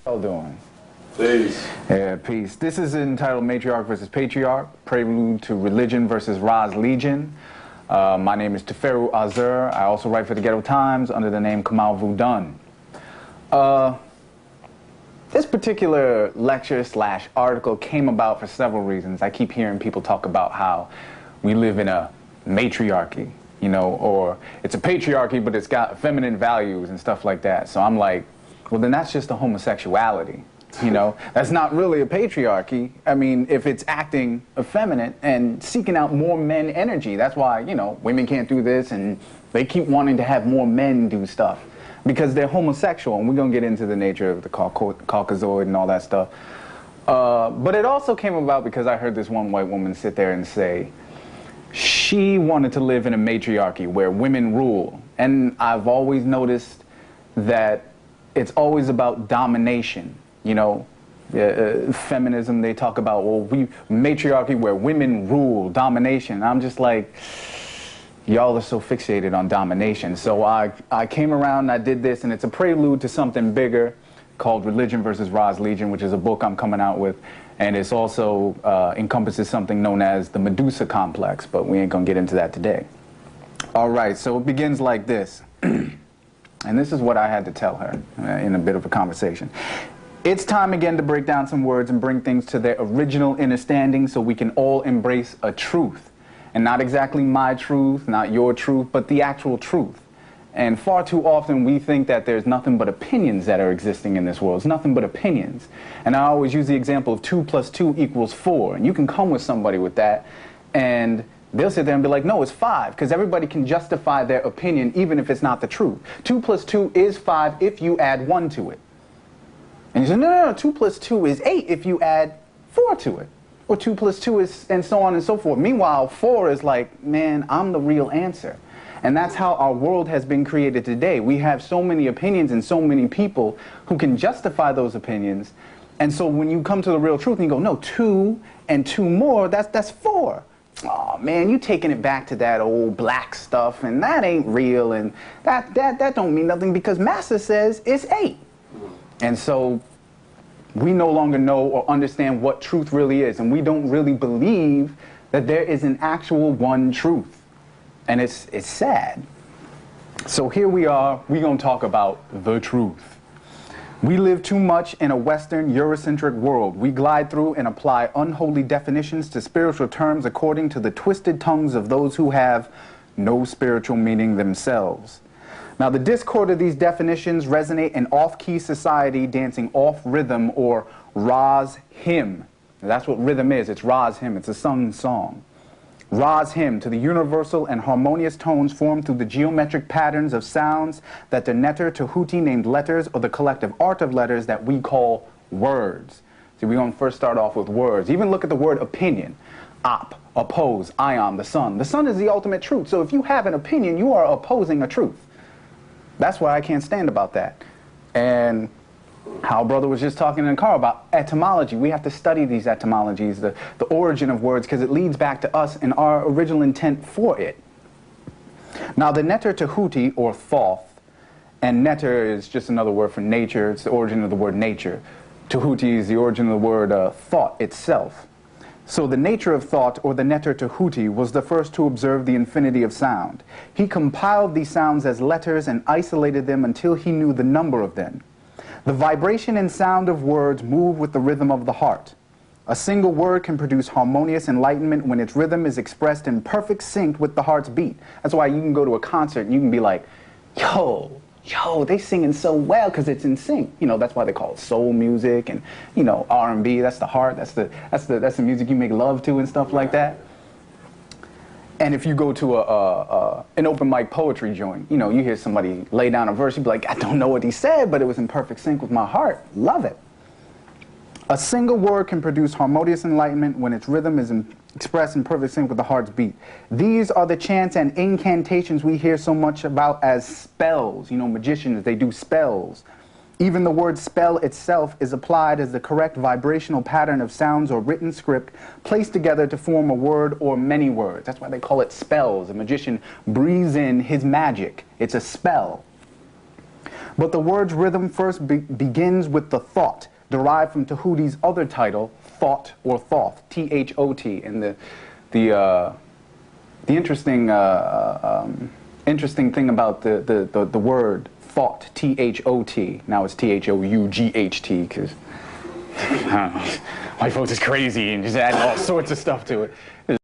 How you doing? Peace. Yeah, peace. This is entitled Matriarch versus Patriarch, Prelude to Religion versus Ra's Legion. My name is Teferu Azr. I also write for the Ghetto Times under the name Kamal Vudun. This particular lecture slash article came about for several reasons. I keep hearing people talk about how we live in a matriarchy, you know, or it's a patriarchy, but it's got feminine values and stuff like that. So I'm like, well, then that's just a homosexuality. You know, that's not really a patriarchy. I mean, if it's acting effeminate and seeking out more men energy, that's why, you know, women can't do this and they keep wanting to have more men do stuff because they're homosexual, and we're going to get into the nature of the Caucasoid and all that stuff. But it also came about because I heard this one white woman sit there and say she wanted to live in a matriarchy where women rule. And I've always noticed that it's always about domination. You know, feminism, they talk about, well, matriarchy where women rule, domination. I'm just like, y'all are so fixated on domination. So I came around and I did this, and it's a prelude to something bigger called Religion versus Ra's Legion, which is a book I'm coming out with. And it's also encompasses something known as the Medusa complex, but we ain't gonna get into that today. All right, so it begins like this. And this is what I had to tell her in a bit of a conversation. It's time again to break down some words and bring things to their original understanding so we can all embrace a truth. And not exactly my truth, not your truth, but the actual truth. And far too often we think that there's nothing but opinions that are existing in this world. It's nothing but opinions. And I always use the example of 2 + 2 = 4. And you can come with somebody with that, and they'll sit there and be like, no, it's 5, because everybody can justify their opinion even if it's not the truth. 2 + 2 is 5 if you add 1 to it. And you say, no, 2 + 2 is 8 if you add 4 to it. Or 2 + 2 is, and so on and so forth. Meanwhile, 4 is like, man, I'm the real answer. And that's how our world has been created today. We have so many opinions and so many people who can justify those opinions. And so when you come to the real truth and you go, no, 2 and 2 more, that's 4. Oh man, you taking it back to that old black stuff, and that ain't real, and that don't mean nothing because Master says it's 8. And so we no longer know or understand what truth really is, and we don't really believe that there is an actual one truth. And it's sad. So here we are, we're going to talk about the truth. We live too much in a Western Eurocentric world. We glide through and apply unholy definitions to spiritual terms according to the twisted tongues of those who have no spiritual meaning themselves. Now, the discord of these definitions resonate in off-key society dancing off-rhythm or Ra's hymn. Now, that's what rhythm is. It's Ra's hymn. It's a sung song. Ra's hymn to the universal and harmonious tones formed through the geometric patterns of sounds that the netter Tahuti named letters, or the collective art of letters that we call words. See, we're going to first start off with words. Even look at the word opinion. Op, oppose, ion, the sun. The sun is the ultimate truth. So if you have an opinion, you are opposing a truth. That's why I can't stand about that. And how brother was just talking in the car about etymology. We have to study these etymologies, the origin of words, because it leads back to us and our original intent for it. Now, the netter Tahuti, or Thoth, and netter is just another word for nature. It's the origin of the word nature. Tahuti is the origin of the word thought itself. So the nature of thought, or the netter Tahuti, was the first to observe the infinity of sound. He compiled these sounds as letters and isolated them until he knew the number of them. The vibration and sound of words move with the rhythm of the heart. A single word can produce harmonious enlightenment when its rhythm is expressed in perfect sync with the heart's beat. That's why you can go to a concert and you can be like, yo, they singing so well because it's in sync. You know, that's why they call it soul music, and, you know, R&B, that's the heart, that's the music you make love to and stuff like that. And if you go to an open mic poetry joint, you know, you hear somebody lay down a verse, you'd be like, I don't know what he said, but it was in perfect sync with my heart. Love it. A single word can produce harmonious enlightenment when its rhythm is expressed in perfect sync with the heart's beat. These are the chants and incantations we hear so much about as spells. You know, magicians, they do spells. Even the word spell itself is applied as the correct vibrational pattern of sounds or written script placed together to form a word or many words. That's why they call it spells. A magician breathes in his magic. It's a spell. But the word's rhythm first begins with the thought, derived from Tahuti's other title, thought or thoth, T-H-O-T. And the interesting interesting thing about the word thought, T-H-O-T, now it's T-H-O-U-G-H-T, because white folks is crazy and just add all sorts of stuff to it.